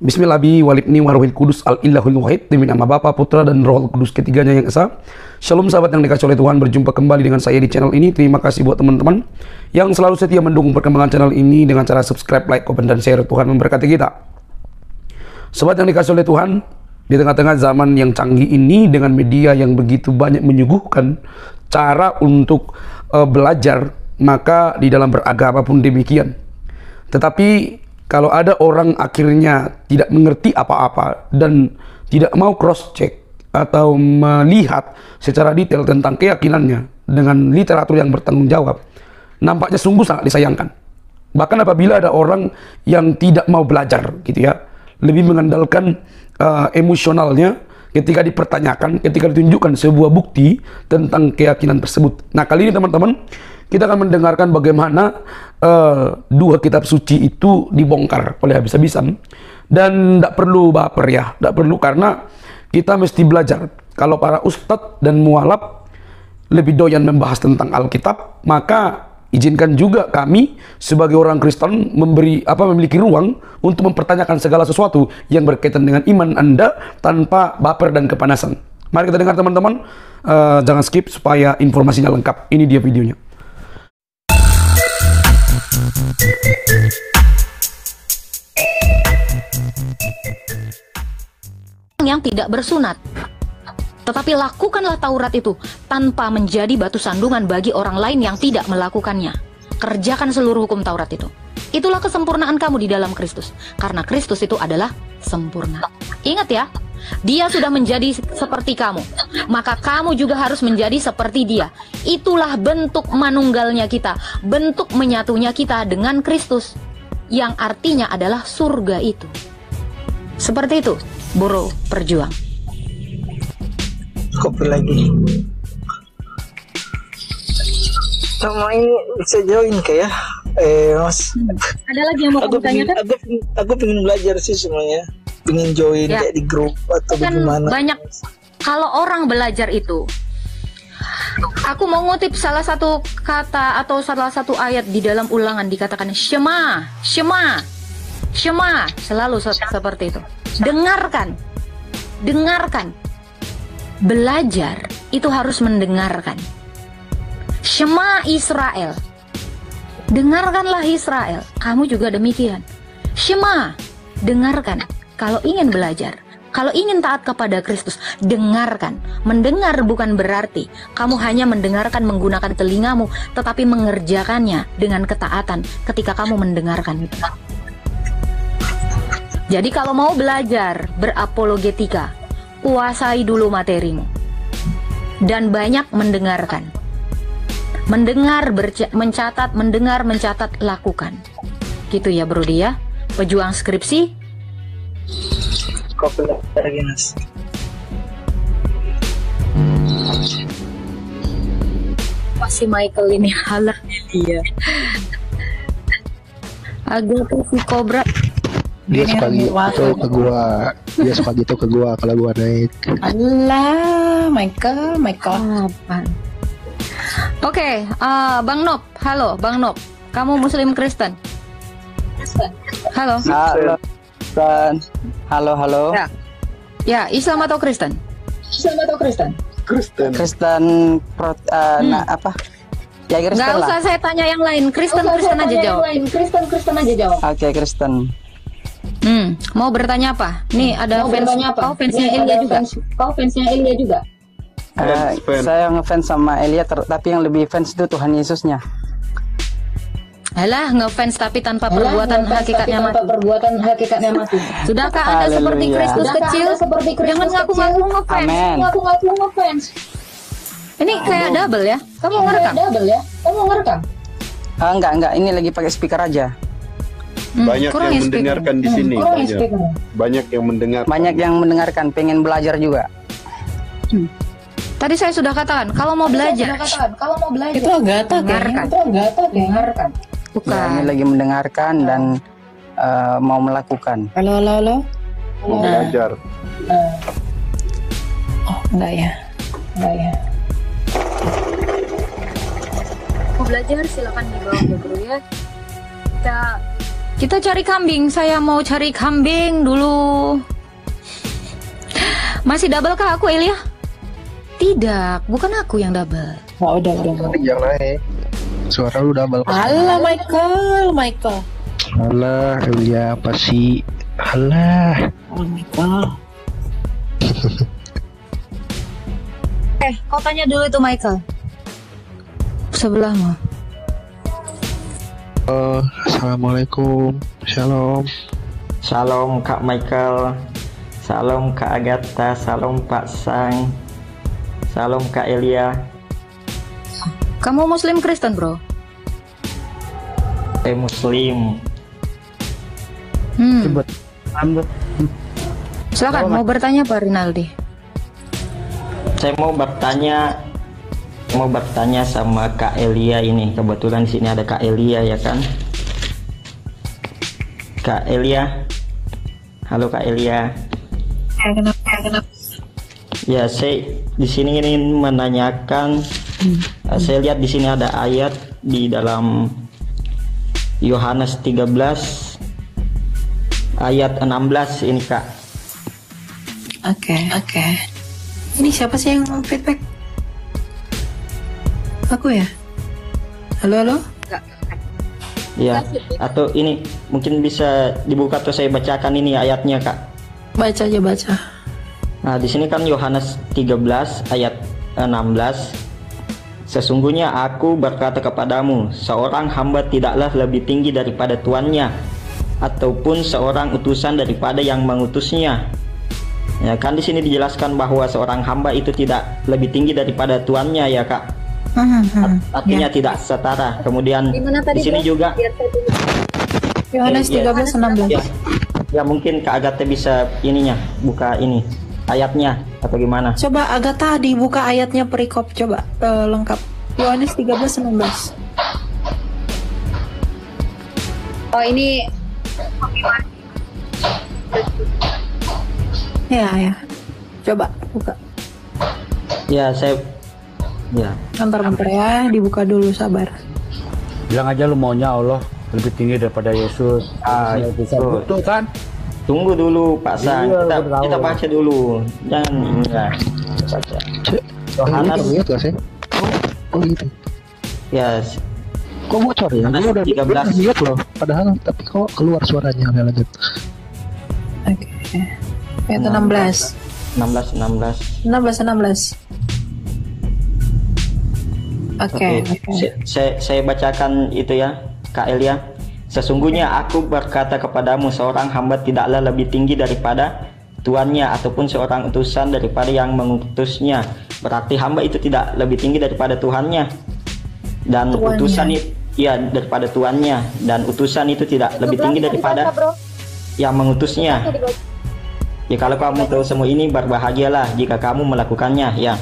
Bismillah bi walibni warwil kudus al-illahul wahid, demi nama Bapa, Putra, dan Roh Kudus ketiganya yang esa. Shalom sahabat yang dikasih oleh Tuhan, berjumpa kembali dengan saya di channel ini. Terima kasih buat teman-teman yang selalu setia mendukung perkembangan channel ini dengan cara subscribe, like, komen, dan share. Tuhan memberkati kita. Sobat yang dikasih oleh Tuhan, di tengah-tengah zaman yang canggih ini dengan media yang begitu banyak menyuguhkan cara untuk belajar, maka di dalam beragama pun demikian. Tetapi kalau ada orang akhirnya tidak mengerti apa-apa dan tidak mau cross check atau melihat secara detail tentang keyakinannya dengan literatur yang bertanggung jawab, nampaknya sungguh sangat disayangkan. Bahkan apabila ada orang yang tidak mau belajar gitu ya, lebih mengandalkan emosionalnya ketika dipertanyakan, ketika ditunjukkan sebuah bukti tentang keyakinan tersebut. Nah, kali ini teman-teman, kita akan mendengarkan bagaimana dua kitab suci itu dibongkar oleh habis-habisan. Dan tidak perlu baper ya, tidak perlu, karena kita mesti belajar. Kalau para ustadz dan mualaf lebih doyan membahas tentang Alkitab, maka izinkan juga kami sebagai orang Kristen memiliki ruang untuk mempertanyakan segala sesuatu yang berkaitan dengan iman Anda tanpa baper dan kepanasan. Mari kita dengar teman-teman, jangan skip supaya informasinya lengkap. Ini dia videonya. Yang tidak bersunat, tetapi lakukanlah Taurat itu tanpa menjadi batu sandungan bagi orang lain yang tidak melakukannya. Kerjakan seluruh hukum Taurat itu. Itulah kesempurnaan kamu di dalam Kristus, karena Kristus itu adalah sempurna. Ingat ya, Dia sudah menjadi seperti kamu, maka kamu juga harus menjadi seperti Dia. Itulah bentuk manunggalnya kita, bentuk menyatunya kita dengan Kristus, yang artinya adalah surga itu. Seperti itu, Bro Perjuang. Kopi lagi. Sama ini bisa join kayak Mas. Ada lagi yang mau kamu tanyakan? Aku pengen belajar sih semuanya. Pengen join Ya. kayak di grup atau Kan gimana. banyak kalau orang belajar itu. Aku mau ngutip salah satu kata atau salah satu ayat di dalam Ulangan, dikatakan Shema, Shema, Shema, selalu seperti itu. Dengarkan, dengarkan. Belajar itu harus mendengarkan. Shema Israel, dengarkanlah Israel. Kamu juga demikian. Shema, dengarkan. Kalau ingin belajar, kalau ingin taat kepada Kristus, dengarkan. Mendengar bukan berarti kamu hanya mendengarkan menggunakan telingamu, tetapi mengerjakannya dengan ketaatan ketika kamu mendengarkan itu. Jadi kalau mau belajar berapologetika, kuasai dulu materimu. Dan banyak mendengarkan. Mendengar, mencatat, mendengar, mencatat, lakukan. Gitu ya Brody ya. Pejuang skripsi. Kopi lagi Mas. Masih Michael ini halah dia. Agak tuh si Cobra. Dia suka gitu ke gua. Dia suka gitu ke gua kalau gua naik. Alah, Michael. Apaan? Oke, Bang Nop. Halo, Bang Nop. Kamu Muslim Kristen? Halo. Halo, Kristen. Halo. Ya, Islam atau Kristen? Kristen apa? Ya Kristen Nggak lah. usah saya tanya yang lain. Kristen aja jawab. Oke, Kristen. Mau bertanya apa? Nih ada kau fansnya Elia juga. Saya ngefans sama Elia, tapi yang lebih fans itu Tuhan Yesusnya. Alah, ngefans tapi tanpa perbuatan hakikatnya mati. Sudahkah Anda seperti Haleluya. Kristus kecil? Jangan ngaku-ngaku ngefans. Amin. Ini kayak double ya. Kamu ngerekam? Enggak. Ini lagi pakai speaker aja. Banyak kurang yang ya speaker. mendengarkan di sini. Banyak yang mendengar. Banyak yang mendengarkan, pengen belajar juga. Tadi saya sudah katakan, kalau mau belajar, Itu Agatha kayaknya. dengarkan. Bukan. Ya, ini lagi mendengarkan dan mau melakukan. Halo. Mau belajar. Oh, enggak ya. Mau belajar silakan di bawah ya bro ya. Kita Kita cari kambing. Saya mau cari kambing dulu. Masih double kah aku, Elia? Tidak, bukan aku yang double. Oh, udah. Yang naik. Suara lu double. Alah, Michael. Alah, Elia apa sih? Alah. Oh, Michael. Kau tanya dulu itu Michael. Sebelahmu. Assalamualaikum. Shalom. Shalom Kak Michael. Salam Kak Agatha. Salam Pak Sang. Salam Kak Elia. Kamu Muslim Kristen, bro? Muslim. Silakan, mau bertanya Pak Rinaldi? Saya mau bertanya sama Kak Elia ini. Kebetulan di sini ada Kak Elia ya kan? Kak Elia. Halo Kak Elia. Kenapa? Ya, saya di sini ingin menanyakan. Saya lihat di sini ada ayat di dalam Yohanes 13 ayat 16 ini Kak. Oke. Ini siapa sih yang feedback? Aku ya? Halo? Ya, atau ini mungkin bisa dibuka atau saya bacakan ini ayatnya Kak. Baca. Nah, di sini kan Yohanes 13 ayat 16. Sesungguhnya aku berkata kepadamu, seorang hamba tidaklah lebih tinggi daripada tuannya, ataupun seorang utusan daripada yang mengutusnya. Ya kan di sini dijelaskan bahwa seorang hamba itu tidak lebih tinggi daripada tuannya ya Kak. Artinya tidak setara. Kemudian di sini juga Yohanes 13:16. Ya mungkin Kak Agatha bisa ininya buka ini ayatnya atau gimana? Coba Agatha dibuka ayatnya perikop coba lengkap. Yohanes 13:16. Oh, ini Ya. Coba buka. Ya, Bentar ya, dibuka dulu, sabar. Bilang aja lu maunya Allah lebih tinggi daripada Yesus. Betul kan? Tunggu dulu Pak Sang. Iya, kita baca dulu. Jangan baca. Yohanes lihat gak sih? Oh gitu. Ya. Kok bocor ya? Gue udah 13. lihat loh. Padahal tapi kok keluar suaranya. Oke, lanjut. Oke. Ayat 16. 16. Oke. Saya bacakan itu ya, Kak Elia. Sesungguhnya aku berkata kepadamu, seorang hamba tidaklah lebih tinggi daripada tuannya, ataupun seorang utusan daripada yang mengutusnya. Berarti hamba itu tidak lebih tinggi daripada Tuhannya, dan tuannya. Utusan itu ya daripada tuannya, dan utusan itu tidak lebih tinggi daripada yang mengutusnya. Ya kalau kamu tahu semua ini, berbahagialah jika kamu melakukannya ya.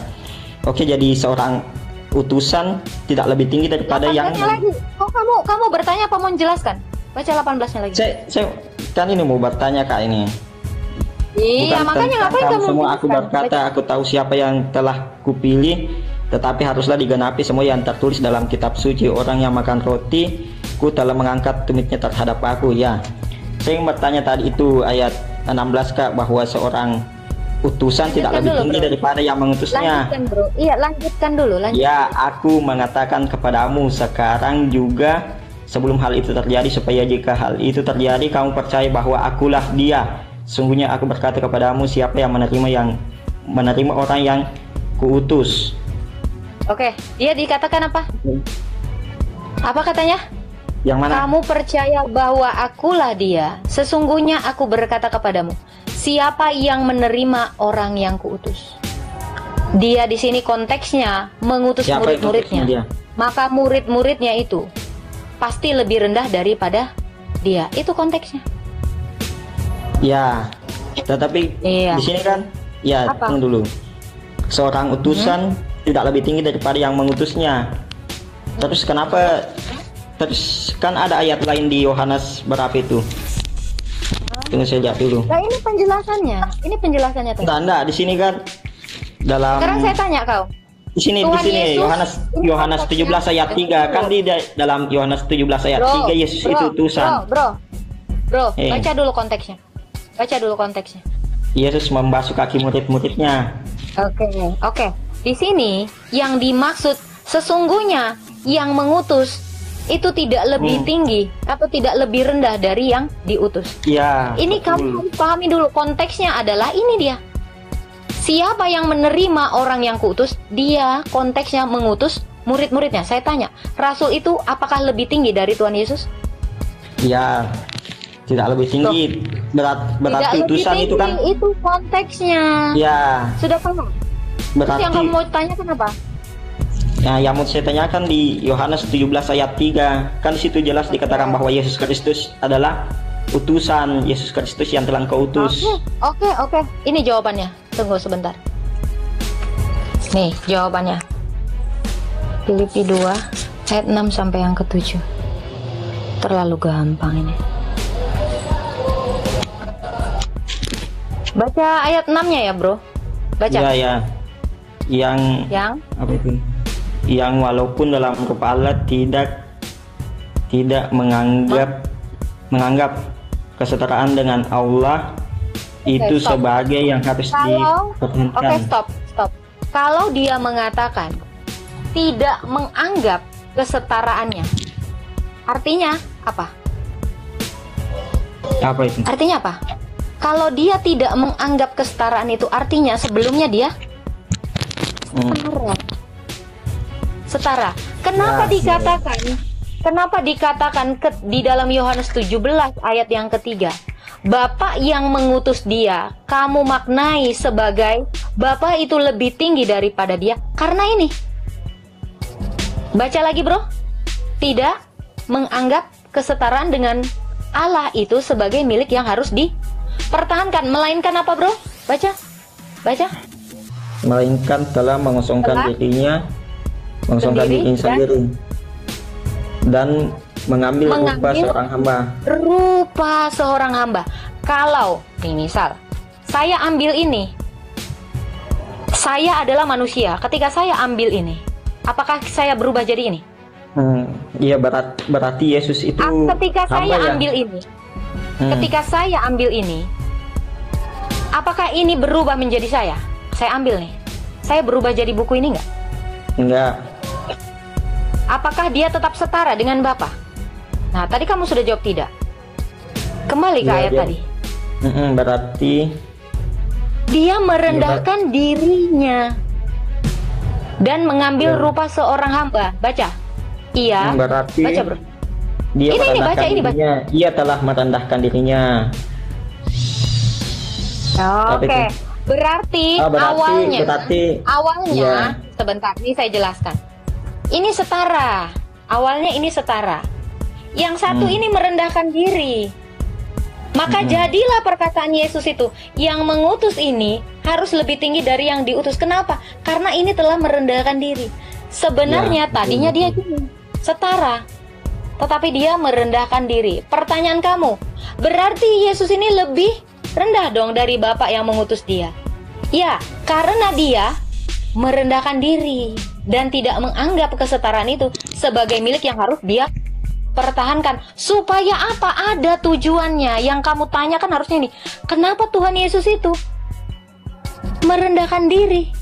Oke, jadi seorang utusan tidak lebih tinggi daripada yang lagi. Oh, kamu bertanya apa mau menjelaskan? Baca 18-nya lagi. Saya kan ini mau bertanya Kak ini. Iya, makanya ngapain kamu semua aku berkata, aku tahu siapa yang telah kupilih, tetapi haruslah digenapi semua yang tertulis dalam kitab suci. Orang yang makan roti, ku telah mengangkat tumitnya terhadap aku ya. Saya ingin bertanya tadi itu ayat 16 Kak, bahwa seorang utusan tidak lebih tinggi daripada yang mengutusnya. Lanjutkan bro. Iya, lanjutkan dulu. Ya, aku mengatakan kepadamu sekarang juga sebelum hal itu terjadi, supaya jika hal itu terjadi kamu percaya bahwa akulah dia. Sungguhnya aku berkata kepadamu, siapa yang menerima orang yang kuutus. Oke, dia dikatakan apa? Apa katanya? Yang mana? Kamu percaya bahwa akulah dia. Sesungguhnya aku berkata kepadamu, siapa yang menerima orang yang kuutus. Dia di sini konteksnya mengutus murid-muridnya. Maka murid-muridnya itu pasti lebih rendah daripada dia. Itu konteksnya. Ya, tetapi di sini kan, ya tunggu dulu. Seorang utusan tidak lebih tinggi daripada yang mengutusnya. Terus kenapa? Terus kan ada ayat lain di Yohanes berapa itu? Tunggu saya lihat dulu. Nah, ini penjelasannya. Ini penjelasannya tuh. Enggak, di sini kan dalam. Sekarang saya tanya kau. Di sini Yohanes 17 ayat 3 kan di dalam Yohanes 17 ayat 3 Yesus itu utusan. Bro, baca dulu konteksnya. Baca dulu konteksnya. Yesus membasuh kaki murid-muridnya. Oke. Di sini yang dimaksud sesungguhnya yang mengutus itu tidak lebih tinggi atau tidak lebih rendah dari yang diutus. Iya. Ini kamu harus pahami dulu konteksnya adalah ini dia. Siapa yang menerima orang yang kuutus? Dia konteksnya mengutus murid-muridnya. Saya tanya, Rasul itu apakah lebih tinggi dari Tuhan Yesus? Iya. Tidak lebih tinggi. Berarti utusan itu kan? Itu konteksnya. Ya. Sudah paham? Berarti yang kamu mau tanya kenapa? Ya, yang mau saya tanyakan di Yohanes 17 ayat 3, kan di situ jelas dikatakan bahwa Yesus Kristus adalah utusan, Yesus Kristus yang telah Engkau utus. Oke. Ini jawabannya. Tunggu sebentar. Nih jawabannya. Filipi 2 ayat 6 sampai yang ke-7. Terlalu gampang ini. Baca ayat 6-nya ya, Bro. Baca. Ya. Yang apa itu? Yang walaupun dalam kepala tidak menganggap kesetaraan dengan Allah itu sebagai yang harus dipertahankan. Oke, stop. Kalau dia mengatakan tidak menganggap kesetaraannya, artinya apa? Apa itu? Artinya apa? Kalau dia tidak menganggap kesetaraan itu, artinya sebelumnya dia setara. Kenapa dikatakan di dalam Yohanes 17 ayat yang ketiga, Bapa yang mengutus dia, kamu maknai sebagai Bapa itu lebih tinggi daripada dia? Karena ini. Baca lagi, Bro. Tidak menganggap kesetaraan dengan Allah itu sebagai milik yang harus dipertahankan, melainkan apa, Bro? Baca. Melainkan telah mengosongkan dirinya sendiri dan mengambil rupa seorang hamba. Kalau misal saya ambil ini, saya adalah manusia. Ketika saya ambil ini, apakah saya berubah jadi ini? Iya, berarti Yesus itu ketika saya ambil ini, apakah ini berubah menjadi saya? Saya ambil nih, saya berubah jadi buku ini enggak. Apakah dia tetap setara dengan Bapa? Nah, tadi kamu sudah jawab tidak. Kembali ke ayat tadi. Berarti dia merendahkan dirinya dan mengambil rupa seorang hamba. Baca. Iya. Berarti baca, Bro. Dia ini baca. Ia telah merendahkan dirinya. Oke. Berarti awalnya sebentar, ini saya jelaskan. Ini setara. Awalnya ini setara. Yang satu ini merendahkan diri. Maka jadilah perkataan Yesus itu, yang mengutus ini harus lebih tinggi dari yang diutus. Kenapa? Karena ini telah merendahkan diri. Sebenarnya tadinya dia gini, setara, tetapi dia merendahkan diri. Pertanyaan kamu, berarti Yesus ini lebih rendah dong dari Bapa yang mengutus dia? Ya, karena dia merendahkan diri dan tidak menganggap kesetaraan itu sebagai milik yang harus dia pertahankan. Supaya apa? Ada tujuannya. Yang kamu tanyakan harusnya ini, kenapa Tuhan Yesus itu merendahkan diri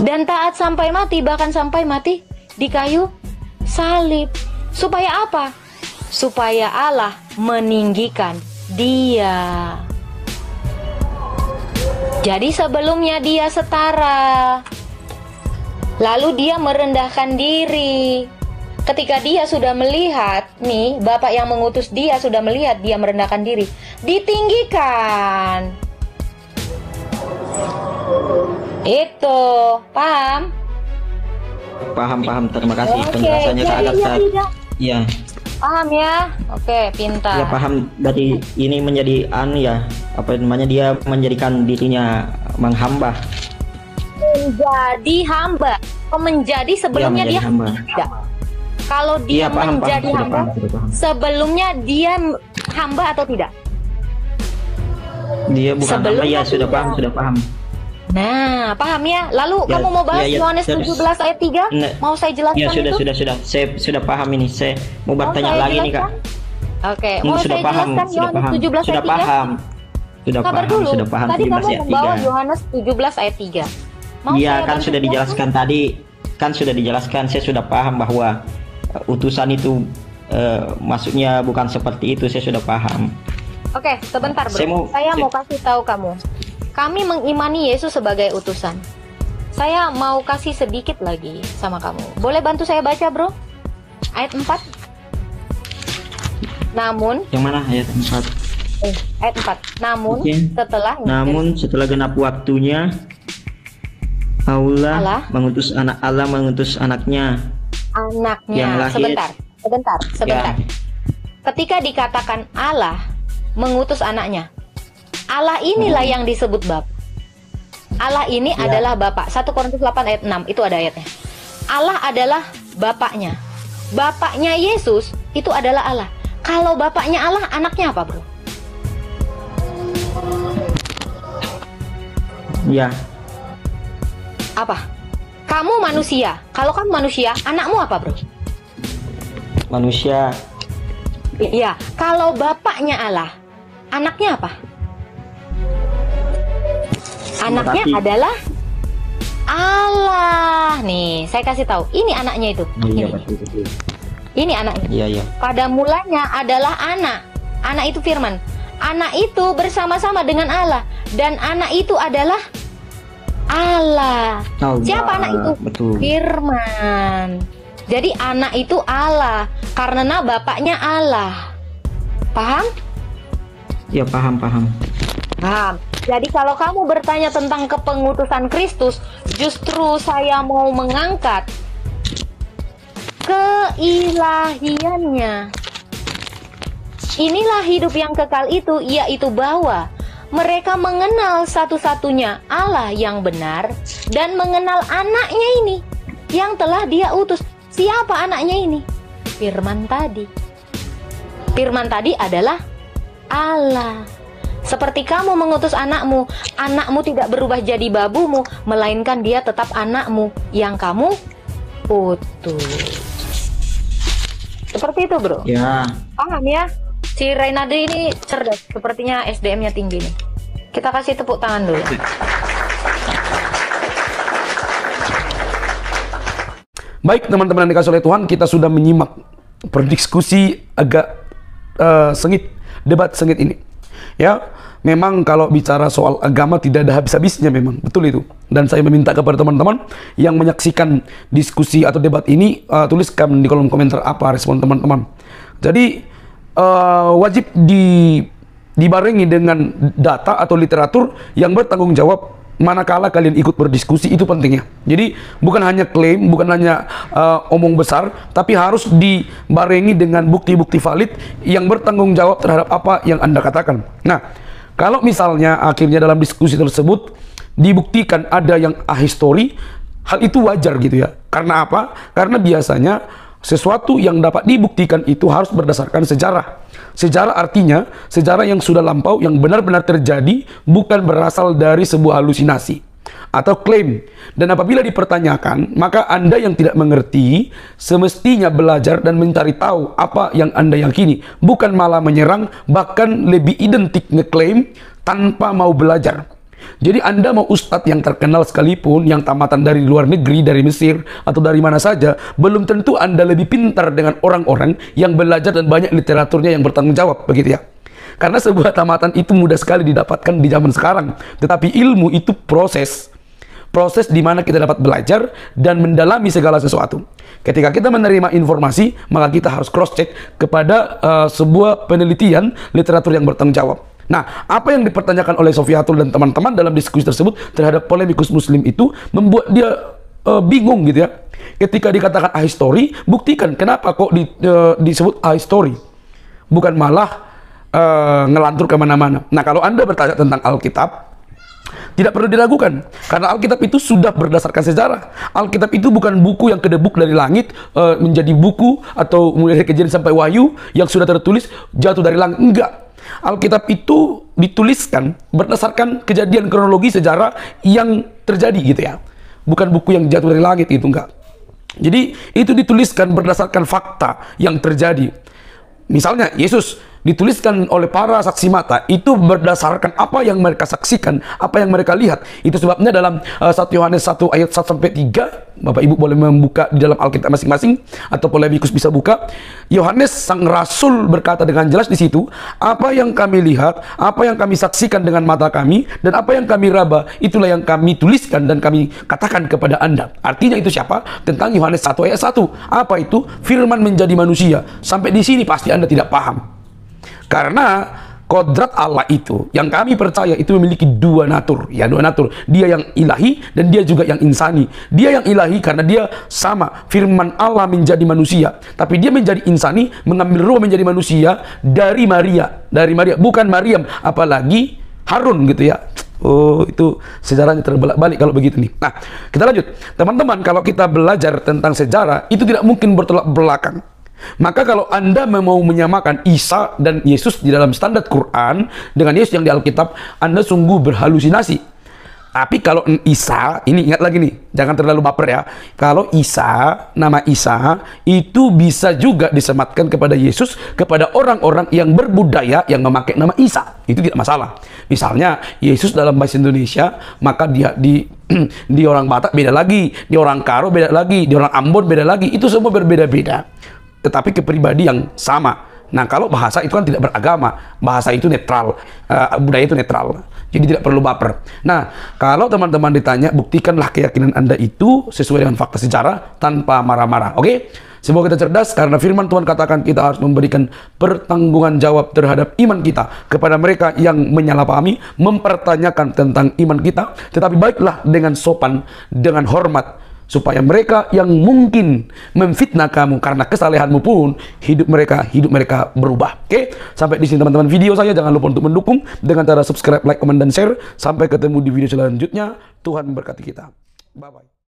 dan taat sampai mati, bahkan sampai mati di kayu salib? Supaya apa? Supaya Allah meninggikan dia. Jadi sebelumnya dia setara, lalu dia merendahkan diri. Ketika dia sudah melihat, nih, Bapak yang mengutus dia sudah melihat dia merendahkan diri, ditinggikan. Itu, paham? Paham. Terima kasih penjelasannya sangat. Iya. Paham ya? Oke, pintar. Ya, paham. Dari ini menjadi dia menjadikan dirinya menghamba. Menjadi hamba. Menjadi sebelumnya dia hamba. Tidak. Kalau dia menjadi hamba, sebelumnya dia hamba atau tidak? Dia bukan hamba, ya sudah paham. Nah, paham ya? Lalu kamu mau bahas Yohanes 17 ayat 3? Mau saya jelaskan itu? Ya, sudah. Saya sudah paham ini. Saya mau bertanya lagi nih, Kak. Oke, mau sudah saya paham, jelaskan sudah Yohanes paham, 17 sudah ayat 3? paham, sudah Sabar paham, dulu. sudah paham. Tadi 17 kamu ayat membawa 3. Yohanes 17 ayat 3. Mau Iya, saya kan bantu sudah jelaskan? dijelaskan tadi, kan sudah dijelaskan. Saya sudah paham bahwa utusan itu maksudnya bukan seperti itu. Saya sudah paham. Oke, sebentar bro. Saya mau kasih tahu kamu. Kami mengimani Yesus sebagai utusan. Saya mau kasih sedikit lagi sama kamu. Boleh bantu saya baca bro? Ayat 4. Namun. Yang mana ayat 4? Ayat 4. Namun setelah genap waktunya Allah mengutus anaknya. Yang lahir. Sebentar. Ya. Ketika dikatakan Allah mengutus anaknya, Allah inilah yang disebut Bapa. Allah ini adalah Bapa. 1 Korintus 8 ayat 6 itu ada ayatnya. Allah adalah Bapaknya. Bapaknya Yesus itu adalah Allah. Kalau Bapaknya Allah, anaknya apa, bro? Ya. Apa? Kamu manusia. Kalau kamu manusia, anakmu apa, bro? Manusia. Iya. Kalau Bapaknya Allah, anaknya apa? Anaknya adalah Allah. Nih, saya kasih tahu. Ini anaknya itu. Betul. Ini anaknya. Iya. Pada mulanya adalah anak. Anak itu firman. Anak itu bersama-sama dengan Allah. Dan anak itu adalah Allah. Siapa anak itu? Betul. Firman. Jadi anak itu Allah. Karena bapaknya Allah. Paham? Ya, paham. Paham. Jadi kalau kamu bertanya tentang kepengutusan Kristus, justru saya mau mengangkat keilahiannya. Inilah hidup yang kekal itu, yaitu bahwa mereka mengenal satu-satunya Allah yang benar dan mengenal anaknya ini yang telah Dia utus. Siapa anaknya ini? Firman tadi. Firman tadi adalah Allah. Seperti kamu mengutus anakmu, anakmu tidak berubah jadi babumu, melainkan dia tetap anakmu yang kamu utus. Seperti itu, bro. Ya. Paham ya? Si Reynadi ini cerdas, sepertinya SDM-nya tinggi nih. Kita kasih tepuk tangan dulu. Baik teman-teman yang dikasih oleh Tuhan, kita sudah menyimak berdiskusi agak sengit, debat sengit ini. Ya, memang kalau bicara soal agama tidak ada habis-habisnya, memang betul itu. Dan saya meminta kepada teman-teman yang menyaksikan diskusi atau debat ini, tuliskan di kolom komentar apa respon teman-teman. Jadi wajib dibarengi dengan data atau literatur yang bertanggung jawab manakala kalian ikut berdiskusi, itu pentingnya. Jadi bukan hanya klaim, bukan hanya omong besar, tapi harus dibarengi dengan bukti-bukti valid yang bertanggung jawab terhadap apa yang Anda katakan. Nah, kalau misalnya akhirnya dalam diskusi tersebut dibuktikan ada yang ahistori, hal itu wajar gitu ya. Karena apa? Karena biasanya sesuatu yang dapat dibuktikan itu harus berdasarkan sejarah. Sejarah artinya sejarah yang sudah lampau, yang benar-benar terjadi, bukan berasal dari sebuah halusinasi atau klaim. Dan apabila dipertanyakan, maka Anda yang tidak mengerti semestinya belajar dan mencari tahu apa yang Anda yakini, bukan malah menyerang, bahkan lebih identik ngeklaim tanpa mau belajar. Jadi Anda mau ustadz yang terkenal sekalipun, yang tamatan dari luar negeri, dari Mesir, atau dari mana saja, belum tentu Anda lebih pintar dengan orang-orang yang belajar dan banyak literaturnya yang bertanggung jawab, begitu ya. Karena sebuah tamatan itu mudah sekali didapatkan di zaman sekarang. Tetapi ilmu itu proses di mana kita dapat belajar dan mendalami segala sesuatu. Ketika kita menerima informasi, maka kita harus cross-check kepada sebuah penelitian literatur yang bertanggung jawab. Nah, apa yang dipertanyakan oleh Sofiatul dan teman-teman dalam diskusi tersebut terhadap polemikus muslim itu membuat dia bingung gitu ya. Ketika dikatakan ahistori, buktikan kenapa kok disebut ahistori, bukan malah ngelantur kemana-mana. Nah, kalau Anda bertanya tentang Alkitab, tidak perlu diragukan, karena Alkitab itu sudah berdasarkan sejarah. Alkitab itu bukan buku yang kedebuk dari langit menjadi buku, atau mulai dari Kejadian sampai Wahyu yang sudah tertulis jatuh dari langit. Enggak. Alkitab itu dituliskan berdasarkan kejadian kronologi sejarah yang terjadi gitu ya. Bukan buku yang jatuh dari langit, itu enggak. Jadi itu dituliskan berdasarkan fakta yang terjadi. Misalnya Yesus dituliskan oleh para saksi mata itu berdasarkan apa yang mereka saksikan, apa yang mereka lihat. Itu sebabnya dalam 1 Yohanes 1 ayat 1 sampai 3, Bapak Ibu boleh membuka di dalam Alkitab masing-masing atau polemikus bisa buka. Yohanes sang rasul berkata dengan jelas di situ, apa yang kami lihat, apa yang kami saksikan dengan mata kami, dan apa yang kami raba, itulah yang kami tuliskan dan kami katakan kepada Anda. Artinya itu siapa? Tentang Yohanes 1 ayat 1. Apa itu? Firman menjadi manusia. Sampai di sini pasti Anda tidak paham. Karena kodrat Allah itu, yang kami percaya itu memiliki dua natur. Ya, dua natur. Dia yang ilahi dan dia juga yang insani. Dia yang ilahi karena dia sama. Firman Allah menjadi manusia. Tapi dia menjadi insani, mengambil roh menjadi manusia dari Maria. Dari Maria, bukan Maryam. Apalagi Harun gitu ya. Oh, itu sejarahnya terbalik-balik kalau begitu nih. Nah, kita lanjut. Teman-teman, kalau kita belajar tentang sejarah, itu tidak mungkin bertolak belakang. Maka kalau Anda mau menyamakan Isa dan Yesus di dalam standar Quran dengan Yesus yang di Alkitab, Anda sungguh berhalusinasi. Tapi kalau Isa, ini ingat lagi nih, jangan terlalu baper ya. Kalau Isa, nama Isa, itu bisa juga disematkan kepada Yesus, kepada orang-orang yang berbudaya yang memakai nama Isa. Itu tidak masalah. Misalnya, Yesus dalam bahasa Indonesia, maka dia di orang Batak beda lagi, di orang Karo beda lagi, di orang Ambon beda lagi. Itu semua berbeda-beda. Tetapi kepribadi yang sama. Nah, kalau bahasa itu kan tidak beragama, bahasa itu netral, budaya itu netral, jadi tidak perlu baper. Nah, kalau teman-teman ditanya, buktikanlah keyakinan Anda itu sesuai dengan fakta sejarah tanpa marah-marah. Oke? Semoga kita cerdas, karena firman Tuhan katakan kita harus memberikan pertanggungan jawab terhadap iman kita kepada mereka yang menyalahpahami, mempertanyakan tentang iman kita. Tetapi baiklah dengan sopan, dengan hormat, supaya mereka yang mungkin memfitnah kamu karena kesalehanmu pun hidup mereka berubah. Oke? Sampai di sini teman-teman video saya. Jangan lupa untuk mendukung dengan cara subscribe, like, comment, dan share. Sampai ketemu di video selanjutnya. Tuhan memberkati kita. Bye-bye.